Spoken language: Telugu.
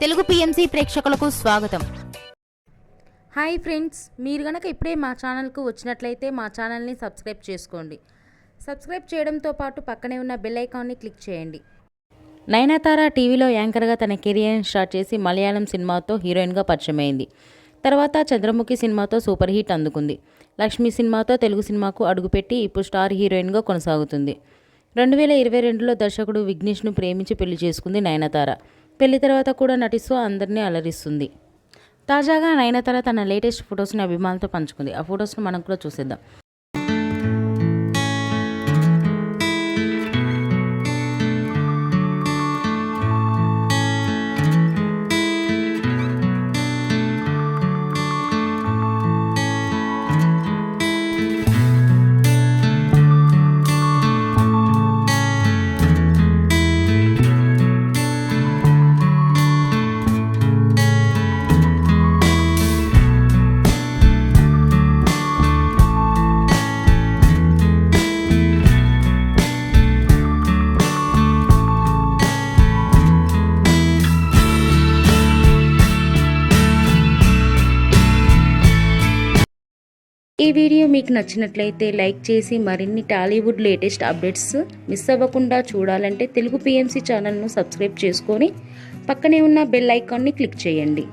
తెలుగు పిఎంసి ప్రేక్షకులకు స్వాగతం. హాయ్ ఫ్రెండ్స్, మీరు గనక ఇప్పుడే మా ఛానల్కు వచ్చినట్లయితే మా ఛానల్ని సబ్స్క్రైబ్ చేసుకోండి. సబ్స్క్రైబ్ చేయడంతో పాటు పక్కనే ఉన్న బెల్ ఐకాన్ని క్లిక్ చేయండి. నయనతార టీవీలో యాంకర్గా తన కెరియర్ని స్టార్ట్ చేసి మలయాళం సినిమాతో హీరోయిన్గా పరిచయమైంది. తర్వాత చంద్రముఖి సినిమాతో సూపర్ హిట్ అందుకుంది. లక్ష్మి సినిమాతో తెలుగు సినిమాకు అడుగుపెట్టి ఇప్పుడు స్టార్ హీరోయిన్గా కొనసాగుతుంది. 2022లో దర్శకుడు విఘ్నేష్ను ప్రేమించి పెళ్లి చేసుకుంది నయనతార. పెళ్లి తర్వాత కూడా నటిస్తూ అందరినీ అలరిస్తుంది. తాజాగా నయనతార తన లేటెస్ట్ ఫొటోస్ని అభిమానులతో పంచుకుంది. ఆ ఫొటోస్ను మనం కూడా చూసేద్దాం. ఈ వీడియో మీకు నచ్చినట్లయితే లైక్ చేసి మరిన్ని టాలీవుడ్ లేటెస్ట్ అప్డేట్స్ మిస్ అవ్వకుండా చూడాలంటే తెలుగు పిఎంసి ఛానల్ను సబ్స్క్రైబ్ చేసుకొని పక్కనే ఉన్న బెల్ ఐకాన్ని క్లిక్ చేయండి.